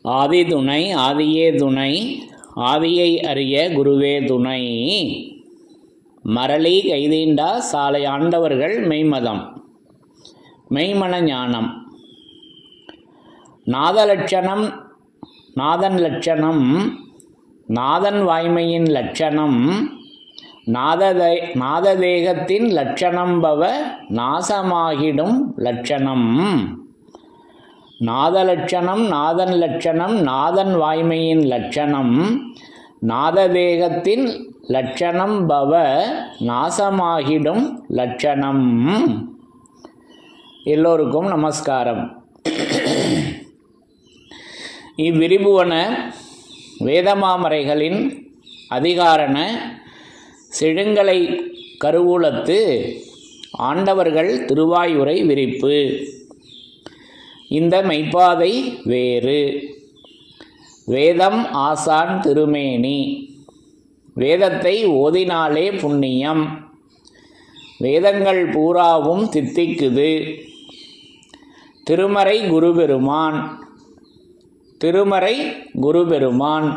ஆதி துணை ஆதியே துணை ஆதியை அறிய குருவே துணை. மரளி கைதீண்டா சாலை ஆண்டவர்கள் மெய்மதம் மெய்மன ஞானம். நாதலட்சணம் நாதன் லட்சணம் நாதன் வாய்மையின் லட்சணம் நாததேகத்தின் லட்சணம் பவ நாசமாகிடும் லட்சணம். நாதலட்சணம் நாதன் லட்சணம் நாதன் வாய்மையின் லட்சணம் நாததேகத்தின் லட்சணம் பவ நாசமாகிடும் லட்சணம். எல்லோருக்கும் நமஸ்காரம். இவ்விரிபுவன வேதமாமரைகளின் அதிகாரண செழுங்கலை கருவூலத்து ஆண்டவர்கள் திருவாயுரை விரிப்பு. இந்த மெய்ப்பாதை வேறு. வேதம் ஆசான் திருமேனி. வேதத்தை ஓதினாலே புண்ணியம். வேதங்கள் பூராவும் தித்திக்குது. திருமறை குருபெருமான். திருமறை குருபெருமான்.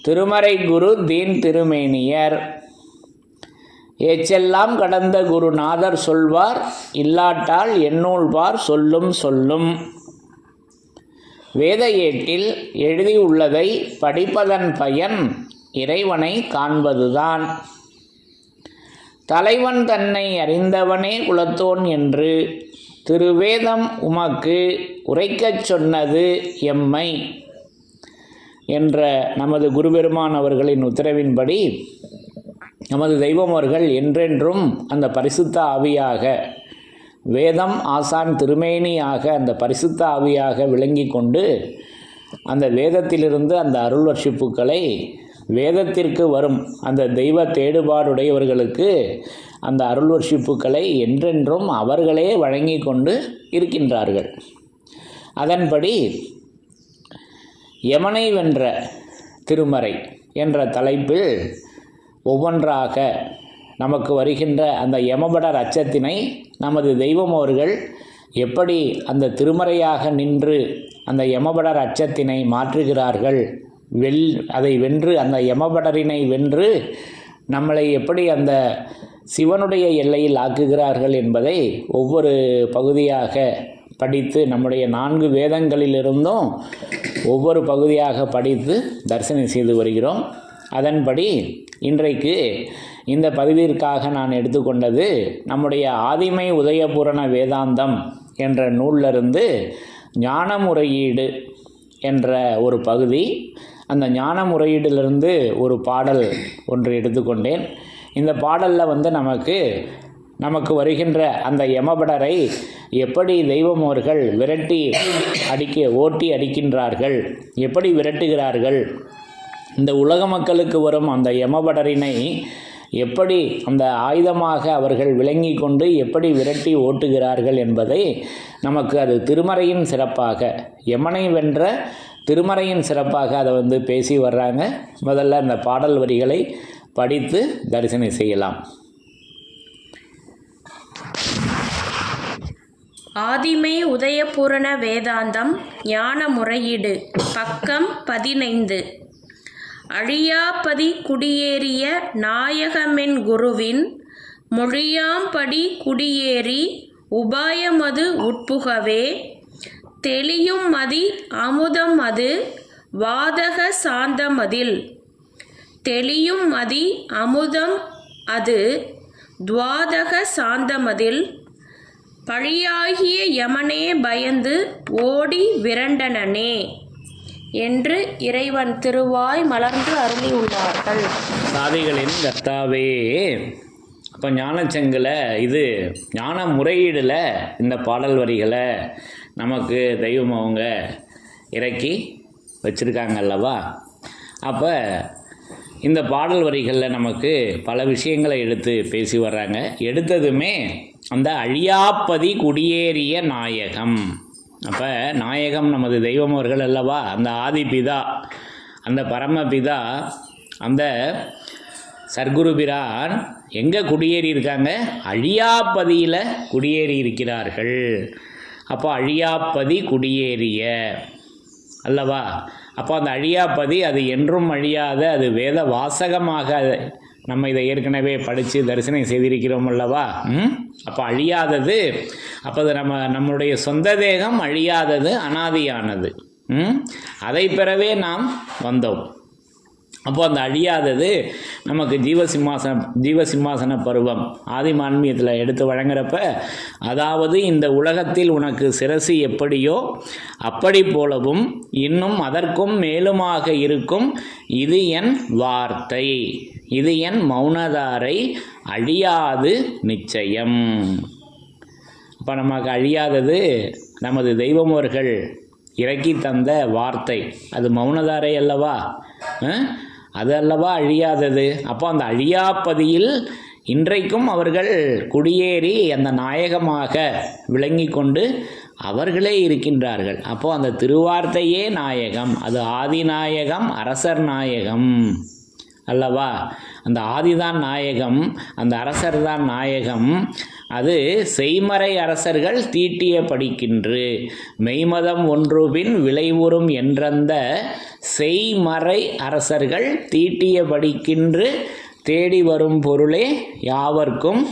திருமறை குரு தீன் திருமேனியர். ஏச்செல்லாம் கடந்த குருநாதர் சொல்வார் இல்லாட்டால் எந்நூல் பார் சொல்லும் சொல்லும். வேத ஏட்டில் எழுதியுள்ளதை படிப்பதன் பயன் இறைவனை காண்பதுதான். தலைவன் தன்னை அறிந்தவனே குலத்தோன் என்று திருவேதம் உமக்கு உரைக்கச் சொன்னது எம்மை என்ற நமது குருபெருமான் அவர்களின் உத்தரவின்படி நமது தெய்வம் அவர்கள் என்றென்றும் அந்த பரிசுத்த ஆவியாக வேதம் ஆசான் திருமேனியாக அந்த பரிசுத்த ஆவியாக விளங்கி கொண்டு அந்த வேதத்திலிருந்து அந்த அருள் வர்ஷிப்புக்களை வேதத்திற்கு வரும் அந்த தெய்வ தேடுபாடுடையவர்களுக்கு அந்த அருள் வர்ஷிப்புக்களை என்றென்றும் அவர்களே வழங்கி கொண்டு இருக்கின்றார்கள். அதன்படி யமனை வென்ற திருமறை என்ற தலைப்பில் ஒவ்வொன்றாக நமக்கு வருகின்ற அந்த யமபடர் அச்சத்தினை நமது தெய்வம் அவர்கள் எப்படி அந்த திருமறையாக நின்று அந்த யமபடர் அச்சத்தினை மாற்றுகிறார்கள், அதை வென்று அந்த யமபடரினை வென்று நம்மளை எப்படி அந்த சிவனுடைய எல்லையில் ஆக்குகிறார்கள் என்பதை ஒவ்வொரு பகுதியாக படித்து நம்முடைய 4 வேதங்களிலிருந்தும் ஒவ்வொரு பகுதியாக படித்து தரிசனம் செய்து வருகிறோம். அதன்படி இன்றைக்கு இந்த பதிவிற்காக நான் எடுத்துக்கொண்டது நம்முடைய ஆதிமை உதயபூரண வேதாந்தம் என்ற நூலிலிருந்து ஞான முறையீடு என்ற ஒரு பகுதி. அந்த ஞான முறையீடிலிருந்து ஒரு பாடல் ஒன்று எடுத்துக்கொண்டேன். இந்த பாடலில் நமக்கு வருகின்ற அந்த யமபடரை எப்படி தெய்வம் அவர்கள் ஓட்டி அடிக்கின்றார்கள், எப்படி விரட்டுகிறார்கள், இந்த உலக மக்களுக்கு வரும் அந்த யமபடரினை எப்படி அந்த ஆயுதமாக அவர்கள் விளங்கி கொண்டு எப்படி விரட்டி ஓட்டுகிறார்கள் என்பதை நமக்கு அது திருமறையின் சிறப்பாக, யமனை வென்ற திருமறையின் சிறப்பாக அதை பேசி வர்றாங்க. முதல்ல அந்த பாடல் வரிகளை படித்து தரிசனம் செய்யலாம். ஆதிமை உதயபூரண வேதாந்தம் ஞான முறையீடு பக்கம் 15. அழியாப்பதி குடியேறிய நாயகமென் குருவின் மொழியாம்படி குடியேறி உபாயமது உட்புகவே தெளியும் மதி அமுதம் அது வாதக சாந்தமதில். தெளியும் மதி அமுதம் அது துவாதக சாந்தமதில். பழியாகிய யமனே பயந்து ஓடி விரண்டனனே என்று இறைவன் திருவாய் மலர்ந்து அருளியுள்ளார்கள். சாதிகளின் கர்த்தாவே. அப்போ ஞானச்சங்கில் இது ஞான முறையீடில் இந்த பாடல் வரிகளை நமக்கு தெய்வம் அவங்க இறக்கி வச்சுருக்காங்க அல்லவா. அப்போ இந்த பாடல் வரிகளில் நமக்கு பல விஷயங்களை எடுத்து பேசி வர்றாங்க. எடுத்ததுமே அந்த அழியாப்பதி குடியேறிய நாயகம். அப்போ நாயகம் நமது தெய்வம் அவர்கள் அல்லவா, அந்த ஆதிபிதா, அந்த பரமபிதா, அந்த சர்க்குருபிரான் எங்கே குடியேறி இருக்காங்க? அழியாப்பதியில் குடியேறி இருக்கிறார்கள். அப்போ அழியாப்பதி குடியேறிய, அல்லவா? அப்போ அந்த அழியாப்பதி அது என்றும் அழியாத, அது வேத வாசகமாக நம்ம இதை ஏற்கனவே படித்து தரிசனம் செய்திருக்கிறோம் அல்லவா? அப்போ அழியாதது, அப்போ அது நம்முடைய சொந்த தேகம் அழியாதது, அனாதியானது. அதை பெறவே நாம் வந்தோம். அப்போ அந்த அழியாதது நமக்கு ஜீவசிம்மாசன பருவம் ஆதிமான்மியத்தில் எடுத்து வழங்குறப்ப, அதாவது இந்த உலகத்தில் உனக்கு சிரசு எப்படியோ அப்படி போலவும் இன்னும் அதற்கும் மேலுமாக இருக்கும் இது என் வார்த்தை, இது என் மௌனதாரை, அழியாது நிச்சயம். அப்போ நமக்கு அழியாதது நமது தெய்வமோர்கள் இறக்கி தந்த வார்த்தை, அது மௌனதாரை அல்லவா? அது அல்லவா அழியாதது? அப்போ அந்த அழியாப்பதியில் இன்றைக்கும் அவர்கள் குடியேறி அந்த நாயகமாக விளங்கி கொண்டு அவர்களே இருக்கின்றார்கள். அப்போ அந்த திருவார்த்தையே நாயகம், அது ஆதிநாயகம், அரசர் நாயகம் அல்லவா? அந்த ஆதிதான் நாயகம், அந்த அரசர் தான் நாயகம். அது செய்மறை அரசர்கள் தீட்டிய படிக்கின்று மெய்மதம் ஒன்றுபின் விளைவுறும் என்றந்த செய்மறை அரசர்கள் தீட்டிய படிக்கின்று தேடி வரும் பொருளே யாவர்க்கும்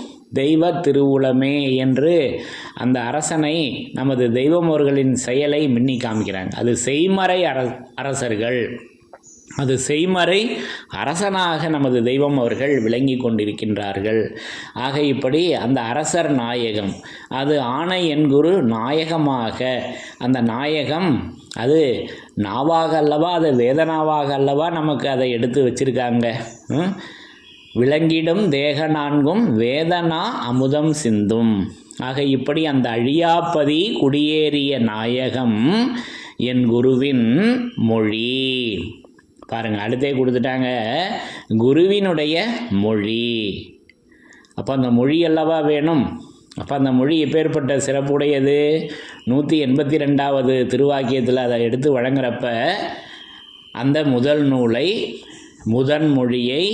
தெய்வ திருவுளமே என்று அந்த அரசனை, நமது தெய்வமோர்களின் செயலை மின்னி காமிக்கிறாங்க. அது செய்மறை அரசர்கள், அது செய்மறை அரசனாக நமது தெய்வம் அவர்கள் விளங்கி கொண்டிருக்கின்றார்கள். ஆக இப்படி அந்த அரசர் நாயகம், அது ஆணை என்குரு நாயகமாக, அந்த நாயகம் அது நாவாக அல்லவா, அது வேதனாவாக அல்லவா நமக்கு அதை எடுத்து வச்சிருக்காங்க. விளங்கிடும் தேக நான்கும் வேதனா அமுதம் சிந்தும். ஆக இப்படி அந்த அழியாப்பதி குடியேறிய நாயகம் என் குருவின் மொழி. பாருங்க, அடுத்தே கொடுத்துட்டாங்க, குருவினுடைய மொழி. அப்போ அந்த மொழி அல்லவா வேணும். அப்போ அந்த மொழி எப்பேற்பட்ட சிறப்புடையது? 182வது திருவாக்கியத்தில் அதை எடுத்து வழங்குறப்ப, அந்த முதல் நூலை, முதன் மொழியை,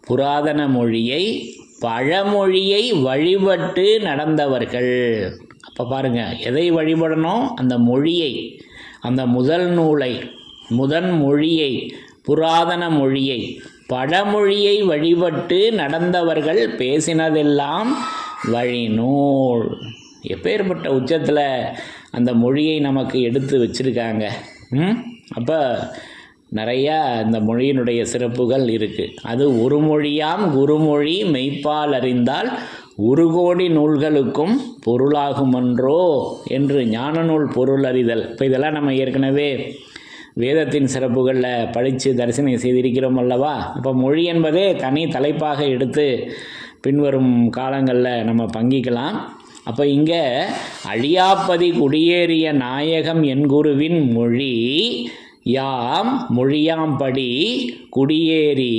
புராதன மொழியை, பழமொழியை வழிபட்டு நடந்தவர்கள். அப்போ பாருங்கள், எதை வழிபடணும்? அந்த மொழியை, அந்த முதல் நூலை, முதன் மொழியை, புராதன மொழியை, பழமொழியை வழிபட்டு நடந்தவர்கள் பேசினதெல்லாம் வழிநூல். எப்பேற்பட்ட உச்சத்தில் அந்த மொழியை நமக்கு எடுத்து வச்சிருக்காங்க. அப்போ நிறையா இந்த மொழியினுடைய சிறப்புகள் இருக்குது. அது ஒரு மொழியாம் குருமொழி மெய்ப்பால் அறிந்தால் ஒரு கோடி நூல்களுக்கும் பொருளாகுமன்றோ என்று ஞான நூல் பொருள் அறிதல். இப்போ இதெல்லாம் நம்ம ஏற்கனவே வேதத்தின் சிறப்புகளில் படித்து தரிசனம் செய்திருக்கிறோம் அல்லவா? இப்போ மொழி என்பதே தனி தலைப்பாக எடுத்து பின்வரும் காலங்களில் நம்ம பங்கிக்கலாம். அப்போ இங்கே அழியாப்பதி குடியேறிய நாயகம் என்குருவின் மொழி யாம் மொழியாம்படி குடியேறி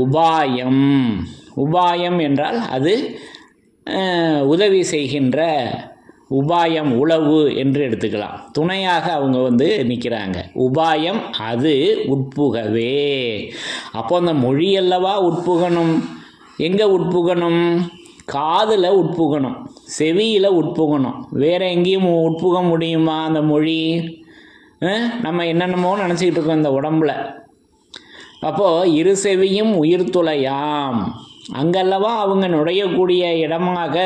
உபாயம். உபாயம் என்றால் அது உதவி செய்கின்ற உபாயம், உளவு என்று எடுத்துக்கலாம். துணையாக அவங்க நிற்கிறாங்க. உபாயம் அது உட்புகவே. அப்போ அந்த மொழி அல்லவா உட்புகணும். எங்கே உட்புகணும்? காதில் உட்புகணும், செவியில் உட்புகணும். வேறு எங்கேயும் உட்புக முடியுமா அந்த மொழி? நம்ம என்னென்னமோ நினச்சிக்கிட்டு இருக்கோம் இந்த உடம்புல. அப்போது இரு செவியும் உயிர்த்துளையாம். அங்கல்லவா அவங்க நுழையக்கூடிய இடமாக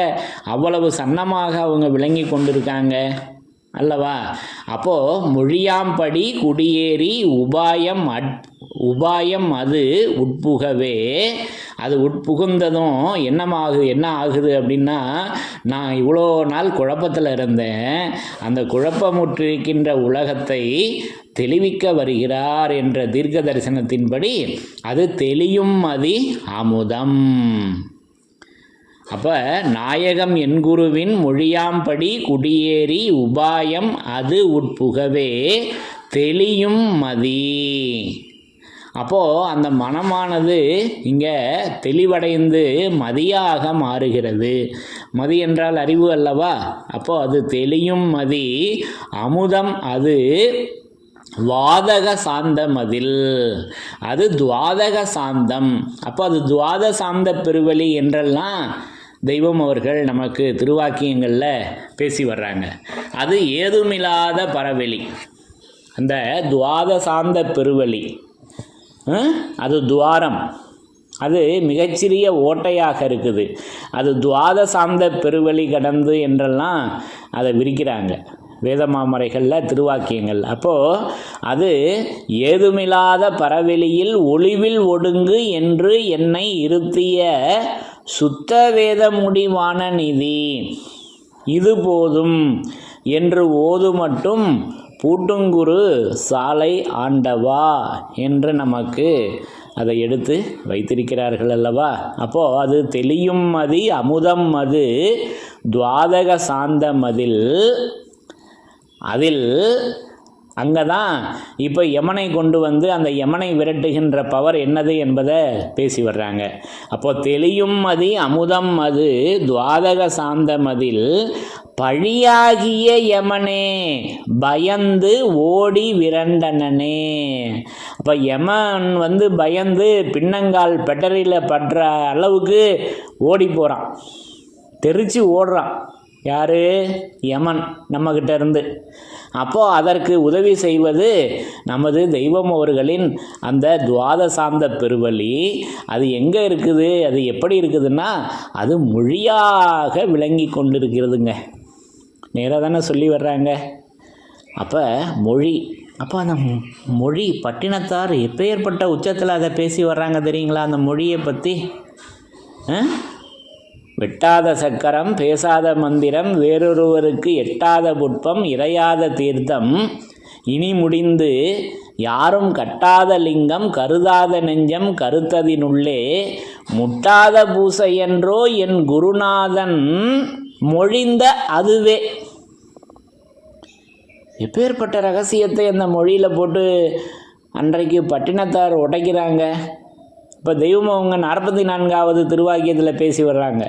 அவ்வளவு சன்னமாக அவங்க விளங்கி கொண்டிருக்காங்க அல்லவா? அப்போது மொழியாம்படி குடியேறி உபாயம் அது உட்புகவே. அது உட்புகுந்ததும் என்ன ஆகுது அப்படின்னா, நான் இவ்வளோ நாள் குழப்பத்தில் இருந்தேன், அந்த குழப்பமுற்றிருக்கின்ற உலகத்தை தெளிவிக்க வருகிறார் என்ற தீர்க்க தரிசனத்தின்படி அது தெளியும் மதி அமுதம். அப்போ நாயகம் என்குருவின் மொழியாம்படி குடியேறி உபாயம் அது உட்புகவே தெளியும் மதி. அப்போது அந்த மனமானது இங்கே தெளிவடைந்து மதியாக மாறுகிறது. மதி என்றால் அறிவு அல்லவா? அப்போது அது தெளியும் மதி அமுதம், அது வாதக சாந்தமதில், அது துவாதக சாந்தம். அப்போ அது துவாத சாந்த பெருவெளி என்றெல்லாம் தெய்வம் அவர்கள் நமக்கு திருவாக்கியங்களில் பேசி வர்றாங்க. அது ஏதுமில்லாத பரவெளி. அந்த துவாதசாந்த பெருவழி, அது துவாரம், அது மிகச்சிறிய ஓட்டையாக இருக்குது. அது துவாதசாந்த பெருவழி கடந்து என்றெல்லாம் அதை விரிக்கிறாங்க வேதமாமறைகளில், திருவாக்கியங்கள். அப்போது அது ஏதுமில்லாத பரவெளியில் ஒளிவில் ஒடுங்கு என்று என்னை இருத்திய சுத்த வேத முடிவான நிதி இது போதும் என்று ஓது மட்டும் பூட்டுங்குரு சாலை ஆண்டவா என்று நமக்கு அதை எடுத்து வைத்திருக்கிறார்கள் அல்லவா. அப்போது அது தெளியும் மதி அமுதம் அது துவாதக சாந்த மதில், அதில் அங்கே தான் இப்போ யமனை கொண்டு வந்து அந்த யமனை விரட்டுகின்ற பவர் என்னது என்பதை பேசி வர்றாங்க. அப்போது தெளியும் மதி அமுதம் அது துவாதக சாந்த மதில் பழியாகிய யமனே பயந்து ஓடி விரண்டனே. அப்போ யமன் வந்து பயந்து பின்னங்கால் பெட்டரியில் படுற அளவுக்கு ஓடி போகிறான், தெரிச்சு ஓடுறான். யார்? யமன் நம்மக்கிட்ட இருந்து. அப்போது அதற்கு உதவி செய்வது நமது தெய்வம் அவர்களின் அந்த துவாதசாந்த பெருவழி. அது எங்கே இருக்குது, அது எப்படி இருக்குதுன்னா அது மொழியாக விளங்கி கொண்டிருக்கிறதுங்க. நேராக தானே சொல்லி வர்றாங்க. அப்போ மொழி, அப்போ அந்த மொழி பட்டினத்தார் எப்பேற்பட்ட உச்சத்தில் அதை பேசி வர்றாங்க தெரியுங்களா? அந்த மொழியை பற்றி வெட்டாத சக்கரம் பேசாத மந்திரம் வேறொருவருக்கு எட்டாத புட்பம் இறையாத தீர்த்தம் இனி முடிந்து யாரும் கட்டாத லிங்கம் கருதாத நெஞ்சம் கருத்ததினுள்ளே முட்டாத பூசையென்றோ என் குருநாதன் மொழிந்த அதுவே. எப்பேற்பட்ட ரகசியத்தை அந்த மொழியில் போட்டு அன்றைக்கு பட்டினத்தார் உடைக்கிறாங்க. இப்போ தெய்வம் அவங்க 44வது திருவாக்கியத்தில் பேசி வர்றாங்க.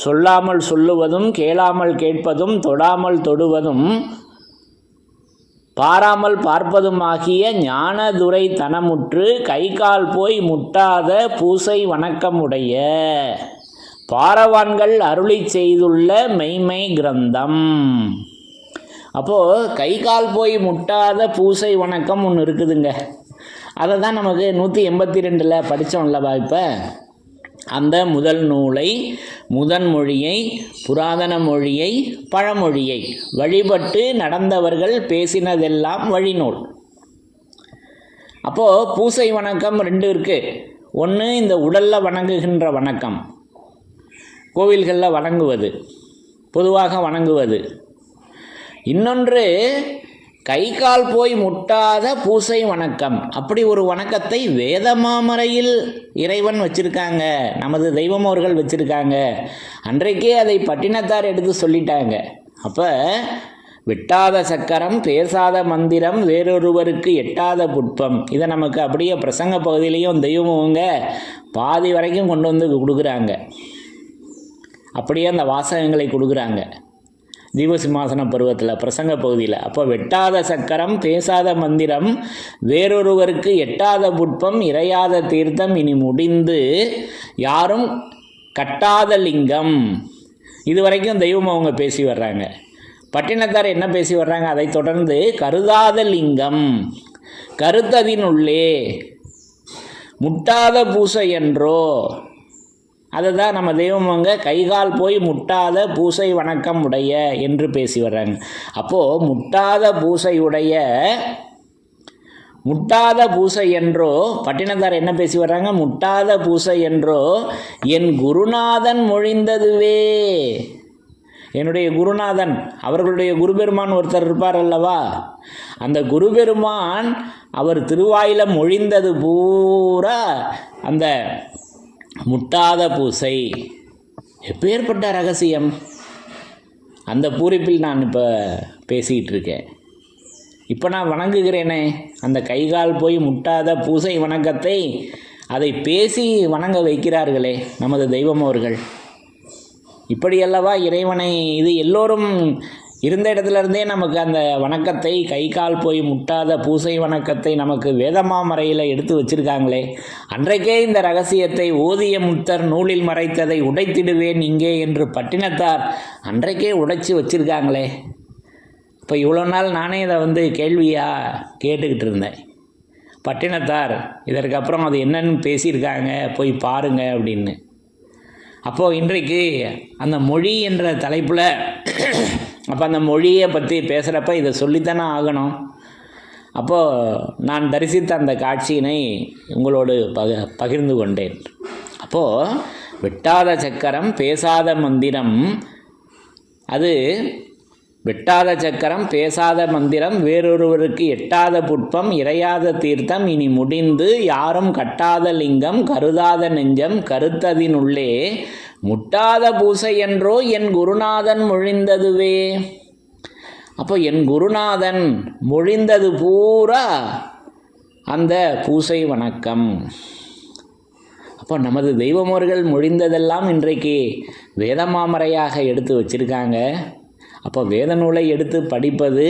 சொல்லாமல் சொல்லுவதும் கேளாமல் கேட்பதும் தொடாமல் தொடுவதும் பாராமல் பார்ப்பதும் ஆகிய ஞானதுரை தனமுற்று கை கால் போய் முட்டாத பூசை வணக்கமுடைய பாரவான்கள் அருளி செய்துள்ள மெய்மை கிரந்தம். அப்போது கை கால் போய் முட்டாத பூசை வணக்கம் ஒன்று இருக்குதுங்க. அதை தான் நமக்கு 182 படித்தோம்லவா. இப்போ அந்த முதல் நூலை, முதன் மொழியை, புராதன மொழியை, பழமொழியை வழிபட்டு நடந்தவர்கள் பேசினதெல்லாம் வழிநூல். அப்போது பூசை வணக்கம் 2 இருக்குது. ஒன்று இந்த உடலில் வணங்குகின்ற வணக்கம், கோவில்களில் வணங்குவது, பொதுவாக வணங்குவது. இன்னொன்று கை கால் போய் முட்டாத பூசை வணக்கம். அப்படி ஒரு வணக்கத்தை வேதமாமறையில் இறைவன் வச்சுருக்காங்க, நமது தெய்வம் அவர்கள் வச்சுருக்காங்க. அன்றைக்கே அதை பட்டினத்தார் எடுத்து சொல்லிட்டாங்க. அப்போ வெட்டாத சக்கரம் பேசாத மந்திரம் வேறொருவருக்கு எட்டாத புட்பம், இதை நமக்கு அப்படியே பிரசங்க பகுதியிலையும் தெய்வங்க பாதி வரைக்கும் கொண்டு வந்து கொடுக்குறாங்க. அப்படியே அந்த வாசகங்களை கொடுக்குறாங்க தீபசிம்மாசன பருவத்தில் பிரசங்க பகுதியில். அப்போ வெட்டாத சக்கரம் பேசாத மந்திரம் வேறொருவருக்கு எட்டாத புட்பம் இறையாத தீர்த்தம் இனி முடிந்து யாரும் கட்டாத லிங்கம், இது வரைக்கும் தெய்வம் அவங்க பேசி வர்றாங்க. பட்டினத்தார் என்ன பேசி வர்றாங்க? அதை தொடர்ந்து கருதாத லிங்கம் கருத்ததினுள்ளே முட்டாத பூசை என்றோ, அதை தான் நம்ம தெய்வமங்க கைகால் போய் முட்டாத பூசை வணக்கம் உடைய என்று பேசி வர்றாங்க. அப்போது முட்டாத பூசை என்றோ பட்டினத்தார் என்ன பேசி வர்றாங்க? முட்டாத பூசை என்றோ என் குருநாதன் மொழிந்ததுவே. என்னுடைய குருநாதன், அவர்களுடைய குருபெருமான் ஒருத்தர் இருப்பார் அல்லவா, அந்த குருபெருமான் அவர் திருவாயில மொழிந்தது பூரா அந்த முட்டாத பூசை. எப்பேற்பட்ட ரகசியம்! அந்த பூரிப்பில் நான் இப்போ பேசிக்கிட்டு இருக்கேன். இப்போ நான் வணங்குகிறேனே அந்த கைகால் போய் முட்டாத பூசை வணக்கத்தை, அதை பேசி வணங்க வைக்கிறார்களே நமது தெய்வம் அவர்கள். இப்படியல்லவா இறைவனை, இது எல்லோரும் இருந்த இடத்துல இருந்தே நமக்கு அந்த வணக்கத்தை, கை கால் போய் முட்டாத பூசை வணக்கத்தை நமக்கு வேதமாமறையில் எடுத்து வச்சிருக்காங்களே. அன்றைக்கே இந்த ரகசியத்தை ஓதிய முத்தர் நூலில் மறைத்ததை உடைத்திடுவேன் இங்கே என்று பட்டினத்தார் அன்றைக்கே உடைச்சி வச்சிருக்காங்களே. இப்போ இவ்வளோ நாள் நானே இதை கேள்வியாக கேட்டுக்கிட்டு இருந்தேன். பட்டினத்தார் இதற்கப்புறம் அது என்னன்னு பேசியிருக்காங்க, போய் பாருங்க அப்படின்னு. அப்போது இன்றைக்கு அந்த மொழி என்ற தலைப்பில் அப்போ அந்த மொழியை பற்றி பேசுகிறப்ப இதை சொல்லித்தானே ஆகணும். அப்போது நான் தரிசித்த அந்த காட்சியினை உங்களோடு பகிர்ந்து கொண்டேன். அப்போது வெட்டாத சக்கரம் பேசாத மந்திரம், அது வெட்டாத சக்கரம் பேசாத மந்திரம், வேறொருவருக்கு எட்டாத புட்பம் இறையாத தீர்த்தம், இனி முடிந்து யாரும் கட்டாத லிங்கம், கருதாத நெஞ்சம் கருத்ததினுள்ளே முட்டாத பூசை என்றோ என் குருநாதன் மொழிந்ததுவே. அப்போ என் குருநாதன் மொழிந்தது பூரா அந்த பூசை வணக்கம். அப்போ நமது தெய்வமோர்கள் மொழிந்ததெல்லாம் இன்றைக்கு வேதமாமறையாக எடுத்து வச்சிருக்காங்க. அப்போ வேத நூலை எடுத்து படிப்பது,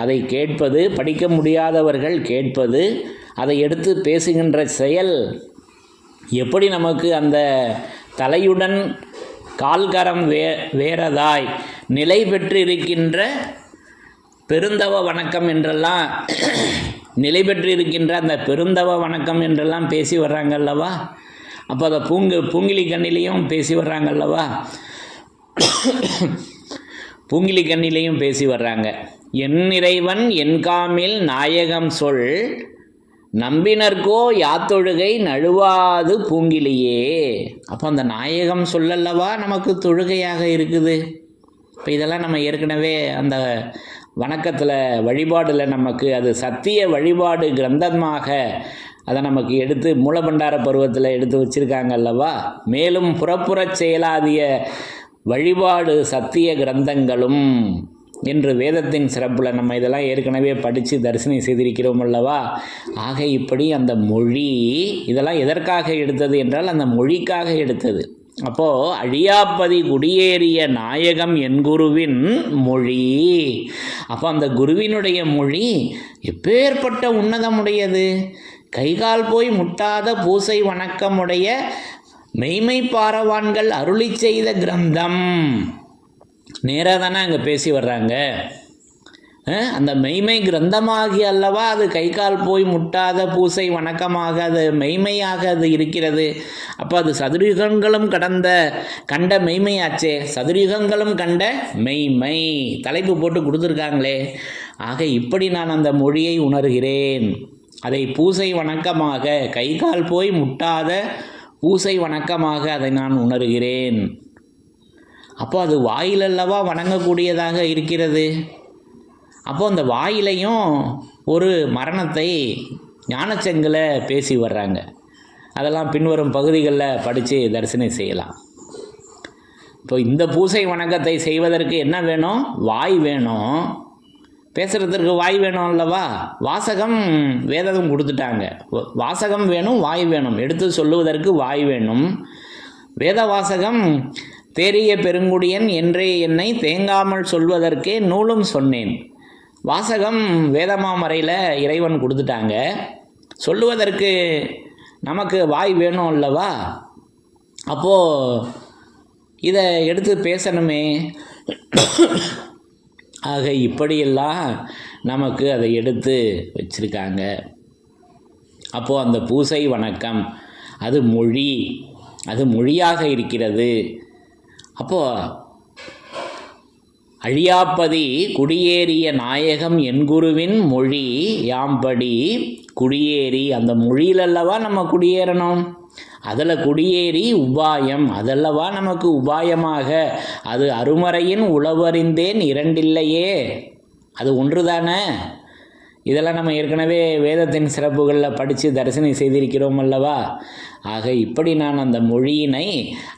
அதை கேட்பது, படிக்க முடியாதவர்கள் கேட்பது, அதை எடுத்து பேசுகின்ற செயல் எப்படி நமக்கு அந்த தலையுடன் கால்கரம் வேறதாய் நிலை பெற்றிருக்கின்ற பெருந்தவ வணக்கம் என்றெல்லாம் நிலை பெற்றிருக்கின்ற அந்த பெருந்தவ வணக்கம் என்றெல்லாம் பேசி வர்றாங்கல்லவா. அப்போ அதை பூங்கிலி கண்ணிலையும் பேசி வர்றாங்கல்லவா, பூங்கிலி கண்ணிலையும் பேசி வர்றாங்க. என் இறைவன் என் காமில் நாயகம் சொல், நம்பினர்கோ யாத்தொழுகை நழுவாது பூங்கிலியே. அப்போ அந்த நாயகம் சொல்லல்லவா நமக்கு தொழுகையாக இருக்குது. இப்போ இதெல்லாம் நம்ம ஏற்கனவே அந்த வணக்கத்தில் வழிபாடில் நமக்கு அது சத்திய வழிபாடு கிரந்தமாக அதை நமக்கு எடுத்து மூலபண்டார பருவத்தில் எடுத்து வச்சுருக்காங்க அல்லவா. மேலும் புறப்புறச் செயலாதிய வழிபாடு சத்திய கிரந்தங்களும் என்று வேதத்தின் சிறப்பில் நம்ம இதெல்லாம் ஏற்கனவே படித்து தரிசனம் செய்திருக்கிறோம் அல்லவா. ஆக இப்படி அந்த மொழி இதெல்லாம் எதற்காக எடுத்தது என்றால் அந்த மொழிக்காக எடுத்தது. அப்போது அழியாப்பதி குடியேறிய நாயகம் என் குருவின் மொழி. அப்போ அந்த குருவினுடைய மொழி எப்பேற்பட்ட உன்னதமுடையது. கைகால் போய் முட்டாத பூசை வணக்கமுடைய மெய்மை பாரவான்கள் அருளி செய்த கிரந்தம். நேராக தானே அங்கே பேசி வர்றாங்க. அந்த மெய்மை கிரந்தமாகி அல்லவா அது கைகால் போய் முட்டாத பூசை வணக்கமாக அது மெய்மையாக அது இருக்கிறது. அப்போ அது சதுர்யுகங்களும் கண்ட மெய்மையாச்சே. சதுர்யுகங்களும் கண்ட மெய்மை தலைப்பு போட்டு கொடுத்துருக்காங்களே. ஆக இப்படி நான் அந்த மொழியை உணர்கிறேன். அதை பூசை வணக்கமாக, கைகால் போய் முட்டாத பூசை வணக்கமாக அதை நான் உணர்கிறேன். அப்போ அது வாயிலல்லவா வணங்கக்கூடியதாக இருக்கிறது. அப்போ அந்த வாயிலையும் ஒரு மரணத்தை ஞானச்சங்கில் பேசி வர்றாங்க. அதெல்லாம் பின்வரும் பகுதிகளில் படித்து தரிசனம் செய்யலாம். இப்போ இந்த பூசை வணக்கத்தை செய்வதற்கு என்ன வேணும்? வாய் வேணும். பேசுகிறதுக்கு வாய் வேணும் அல்லவா. வாசகம் வேதம் கொடுத்துட்டாங்க. வாசகம் வேணும், வாய் வேணும். எடுத்து சொல்லுவதற்கு வாய் வேணும். வேத வாசகம் தேறிய பெருங்குடியன் என்றே என்னை தேங்காமல் சொல்வதற்கே நூலும் சொன்னேன். வாசகம் வேதமாமறையில் இறைவன் கொடுத்துட்டாங்க. சொல்லுவதற்கு நமக்கு வாய் வேணும் அல்லவா. அப்போது இதை எடுத்து பேசணுமே. ஆக இப்படியெல்லாம் நமக்கு அதை எடுத்து வச்சுருக்காங்க. அப்போது அந்த பூசை வணக்கம் அது மொழி, அது மொழியாக இருக்கிறது. அப்போது அழியாப்பதி குடியேறிய நாயகம் என் குருவின் மொழி யாம்படி குடியேறி, அந்த மொழியிலல்லவா நம்ம குடியேறணும். அதில் குடியேறி உபாயம் அதல்லவா நமக்கு உபாயமாக. அது அருமறையின் உளவறிந்தேன் இரண்டில்லையே, அது ஒன்று தானே. இதெல்லாம் நம்ம ஏற்கனவே வேதத்தின் சிறப்புகளில் படித்து தரிசனம் செய்திருக்கிறோம் அல்லவா. ஆக இப்படி நான் அந்த மொழியினை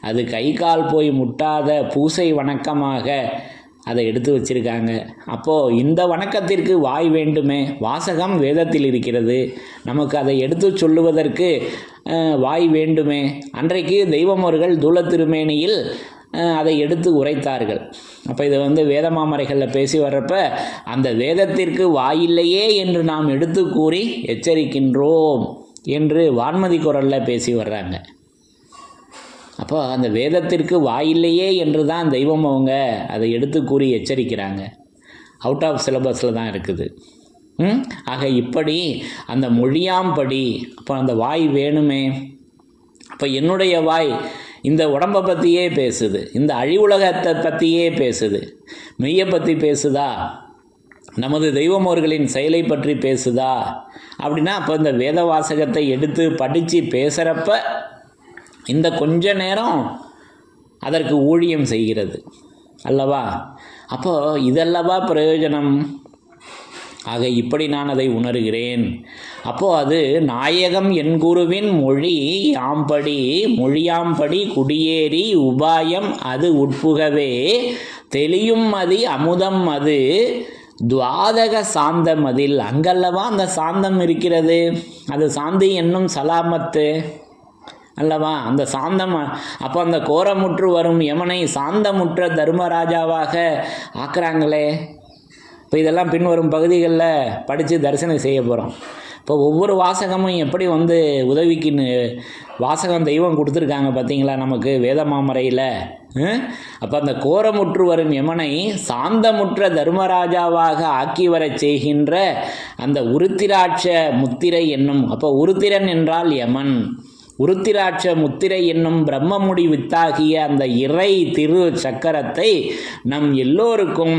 அது கை கால் போய் முட்டாத பூசை வணக்கமாக அதை எடுத்து வச்சுருக்காங்க. அப்போது இந்த வணக்கத்திற்கு வாய் வேண்டுமே. வாசகம் வேதத்தில் இருக்கிறது, நமக்கு அதை எடுத்து சொல்லுவதற்கு வாய் வேண்டுமே. அன்றைக்கு தெய்வமோர்கள் தூளத்திருமேனியில் அதை எடுத்து உரைத்தார்கள். அப்போ இதை வேதமாமறைகளில் பேசி வர்றப்ப அந்த வேதத்திற்கு வாயில்லையே என்று நாம் எடுத்து கூறி எச்சரிக்கின்றோம் என்று வான்மதி குரலில் பேசி வர்றாங்க. அப்போ அந்த வேதத்திற்கு வாயில்லையே என்று தான் தெய்வம் அவங்க அதை எடுத்து கூறி எச்சரிக்கிறாங்க. அவுட் ஆஃப் சிலபஸில் தான் இருக்குது. ஆக இப்படி அந்த மொழியாம்படி அப்போ அந்த வாய் வேணுமே. அப்போ என்னுடைய வாய் இந்த உடம்பை பற்றியே பேசுது, இந்த அழிவுலகத்தை பற்றியே பேசுது, மெய்யை பற்றி பேசுதா, நமது தெய்வமோர்களின் செயலை பற்றி பேசுதா அப்படின்னா அப்போ இந்த வேத வாசகத்தை எடுத்து படித்து பேசுகிறப்ப இந்த கொஞ்ச நேரம் அதற்கு ஊழியம் செய்கிறது அல்லவா. அப்போது இதல்லவா பிரயோஜனம். ஆக இப்படி நான் அதை உணர்கிறேன். அப்போது அது நாயகம் என் குருவின் மொழி யாம்படி மொழியாம்படி குடியேறி உபாயம் அது உட்புகவே தெளியும் மதி அமுதம் அது துவாதக சாந்தம் அதில். அங்கல்லவா அந்த சாந்தம் இருக்கிறது. அது சாந்தி என்னும் சலாமத்து அல்லவா. அந்த சாந்தம் அப்போ அந்த கோரமுற்று வரும் யமனை சாந்தமுற்ற தர்மராஜாவாக ஆக்குறாங்களே. இப்போ இதெல்லாம் பின்வரும் பகுதிகளில் படித்து தரிசனம் செய்ய போகிறோம். இப்போ ஒவ்வொரு வாசகமும் எப்படி உதவிக்குன்னு வாசகம் தெய்வம் கொடுத்துருக்காங்க பார்த்தீங்களா நமக்கு வேதமாமரையில். அப்போ அந்த கோரமுற்று வரும் யமனை சாந்தமுற்ற தர்மராஜாவாக ஆக்கி வரச் செய்கின்ற அந்த உருத்திராட்ச முத்திரை என்னும், அப்போ உருத்திரன் என்றால் யமன், உருத்திராட்ச முத்திரை என்னும் பிரம்மமுடி வித்தாகிய அந்த இறை திரு சக்கரத்தை நம் எல்லோருக்கும்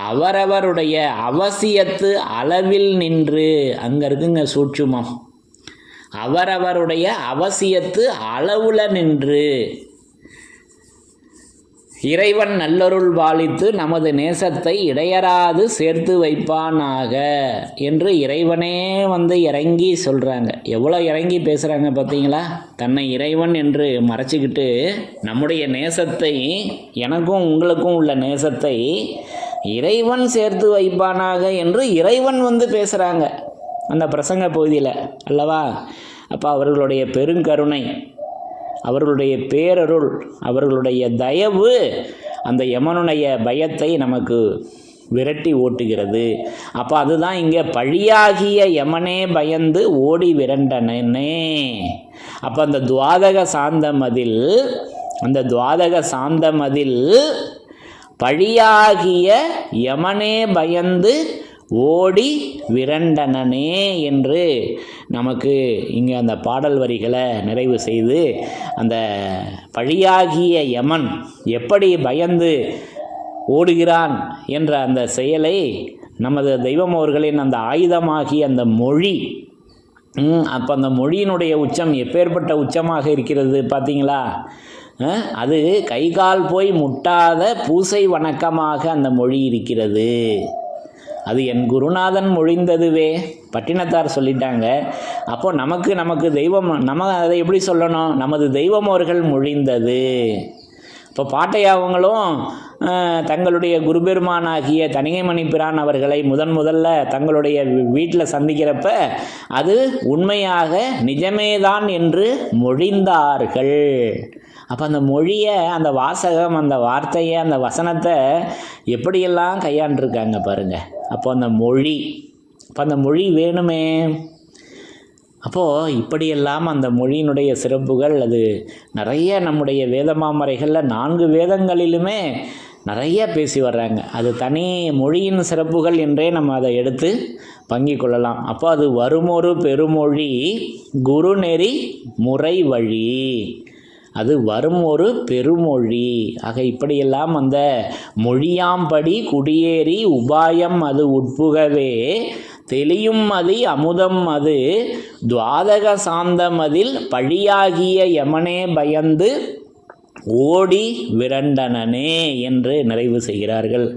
அவரவருடைய அவசியத்து அளவில் நின்று, அங்கே இருக்குங்க சூட்சுமம், அவரவருடைய அவசியத்து அளவுல நின்று இறைவன் நல்லருள் பாலித்து நமது நேசத்தை இடையராது சேர்த்து வைப்பானாக என்று இறைவனே இறங்கி சொல்கிறாங்க. எவ்வளோ இறங்கி பேசுகிறாங்க பார்த்தீங்களா. தன்னை இறைவன் என்று மறைச்சிக்கிட்டு நம்முடைய நேசத்தை, எனக்கும் உங்களுக்கும் உள்ள நேசத்தை இறைவன் சேர்த்து வைப்பானாக என்று இறைவன் பேசுகிறாங்க அந்த பிரசங்க பகுதியில் அல்லவா. அப்போ அவர்களுடைய பெருங்கருணை, அவர்களுடைய பேரருள், அவர்களுடைய தயவு அந்த யமனுடைய பயத்தை நமக்கு விரட்டி ஓட்டுகிறது. அப்போ அதுதான் இங்கே பழியாகிய யமனே பயந்து ஓடி விரண்டனே. அப்போ அந்த துவாதக சாந்தமதில், அந்த துவாதக சாந்தமதில் பழியாகிய யமனே பயந்து ஓடி விரண்டனே என்று நமக்கு இங்கே அந்த பாடல் வரிகளை நிறைவு செய்து அந்த பழியாகிய யமன் எப்படி பயந்து ஓடுகிறான் என்ற அந்த செயலை நமது தெய்வமோர்களின் அந்த ஆயுதமாகிய அந்த மொழி, அப்போ அந்த மொழியினுடைய உச்சம் எப்பேற்பட்ட உச்சமாக இருக்கிறது பார்த்தீங்களா. அது கை கால் போய் முட்டாத பூசை வணக்கமாக அந்த மொழி இருக்கிறது. அது என் குருநாதன் மொழிந்ததுவே பட்டினத்தார் சொல்லிட்டாங்க. அப்போ நமக்கு தெய்வம், நம்ம அதை எப்படி சொல்லணும், நமது தெய்வமோர்கள் மொழிந்தது. இப்போ பாட்டையாவங்களும் தங்களுடைய குருபெருமானாகிய தணிகைமணி பிரான் அவர்களை முதல்ல தங்களுடைய வீட்டில் சந்திக்கிறப்ப அது உண்மையாக நிஜமேதான் என்று மொழிந்தார்கள். அப்போ அந்த மொழியை, அந்த வாசகம், அந்த வார்த்தையை, அந்த வசனத்தை எப்படியெல்லாம் கையாண்டிருக்காங்க பாருங்கள். அப்போ அந்த மொழி, அப்போ அந்த மொழி வேணுமே. அப்போது இப்படியெல்லாம் அந்த மொழியினுடைய சிறப்புகள் அது நிறைய நம்முடைய வேதமாமரைகளில் 4 வேதங்களிலுமே நிறைய பேசி வர்றாங்க. அது தனி மொழியின் சிறப்புகள் என்றே நம்ம அதை எடுத்து பங்கிக் கொள்ளலாம். அப்போ அது வருமொரு பெருமொழி குருநெறி முறை வழி, அது வரும் ஒரு பெருமொழி. ஆக இப்படியெல்லாம் அந்த மொழியாம்படி குடியேறி உபாயம் அது உட்புகவே தெளியும் மதி அமுதம் அது துவாதக சாந்தமதில் பழியாகிய யமனே பயந்து ஓடி விரண்டனனே என்று நிறைவு செய்கிறார்கள்.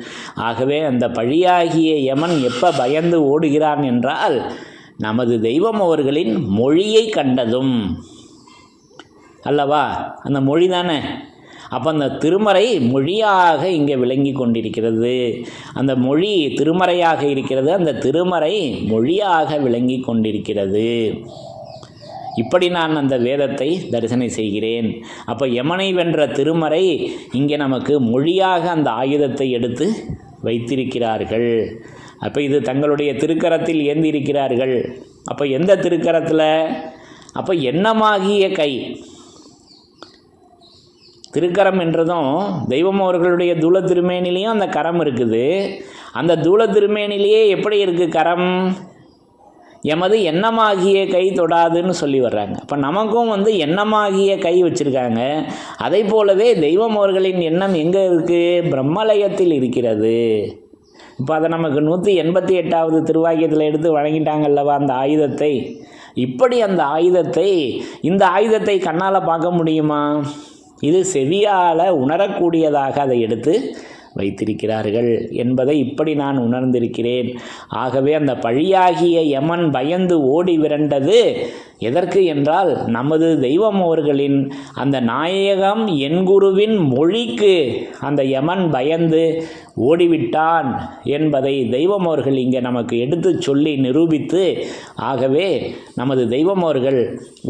ஆகவே அந்த பழியாகிய யமன் எப்போ பயந்து ஓடுகிறான் என்றால் நமது தெய்வம் அவர்களின் மொழியை கண்டதும் அல்லவா. அந்த மொழி தானே. அப்போ அந்த திருமறை மொழியாக இங்கே விளங்கி கொண்டிருக்கிறது. அந்த மொழி திருமறையாக இருக்கிறது, அந்த திருமறை மொழியாக விளங்கி கொண்டிருக்கிறது. இப்படி நான் அந்த வேதத்தை தரிசனை செய்கிறேன். அப்போ யமனை வென்ற திருமறை இங்கே நமக்கு மொழியாக அந்த ஆயுதத்தை எடுத்து வைத்திருக்கிறார்கள். அப்போ இது தங்களுடைய திருக்கரத்தில் ஏந்தியிருக்கிறார்கள். அப்போ எந்த திருக்கரத்தில்? அப்போ எண்ணமாகிய கை. திருக்கரம் என்றதும் தெய்வம் அவர்களுடைய தூல திருமேனிலையும் அந்த கரம் இருக்குது. அந்த தூல திருமேனிலேயே எப்படி இருக்குது கரம்? எமது எண்ணமாகிய கை தொடாதுன்னு சொல்லி வர்றாங்க. அப்போ நமக்கும் எண்ணமாகிய கை வச்சுருக்காங்க. அதை போலவே தெய்வம் அவர்களின் எண்ணம் எங்கே இருக்குது? பிரம்மலயத்தில் இருக்கிறது. இப்போ அதை நமக்கு 188வது திருவாக்கியத்தில் எடுத்து வழங்கிட்டாங்கல்லவா அந்த ஆயுதத்தை. இப்படி அந்த ஆயுதத்தை, இந்த ஆயுதத்தை கண்ணால் பார்க்க முடியுமா? இது செவியால் உணரக்கூடியதாக அதை எடுத்து வைத்திருக்கிறார்கள் என்பதை இப்படி நான் உணர்ந்திருக்கிறேன். ஆகவே அந்த பழியாகிய யமன் பயந்து ஓடி விரண்டது எதற்கு என்றால், நமது தெய்வம் அவர்களின் அந்த நாயகம் என் குருவின் மொழிக்கு அந்த யமன் பயந்து ஓடிவிட்டான் என்பதை தெய்வம் அவர்கள் இங்கே நமக்கு எடுத்து சொல்லி நிரூபித்து, ஆகவே நமது தெய்வம் அவர்கள்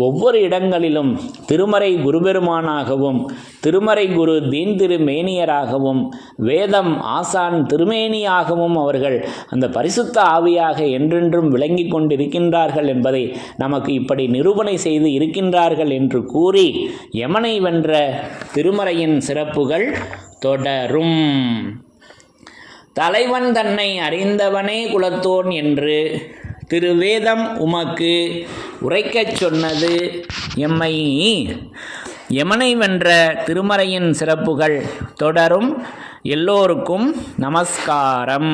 ஒவ்வொரு இடங்களிலும் திருமறை குருபெருமானாகவும் திருமறை குரு தீன் திருமேனியராகவும் வேதம் ஆசான் திருமேனியாகவும் அவர்கள் அந்த பரிசுத்த ஆவியாக என்றென்றும் விளங்கி கொண்டிருக்கின்றார்கள் என்பதை நமக்கு இப்படி நிரூபணை செய்து இருக்கின்றார்கள் என்று கூறி, யமனை வென்ற திருமறையின் சிறப்புகள் தொடரும். தலைவன் தன்னை அறிந்தவனே குலத்தோன் என்று திருவேதம் உமக்கு உரைக்கச் சொன்னது எம்மை. யமனை வென்ற திருமறையின் சிறப்புகள் தொடரும். எல்லோருக்கும் நமஸ்காரம்.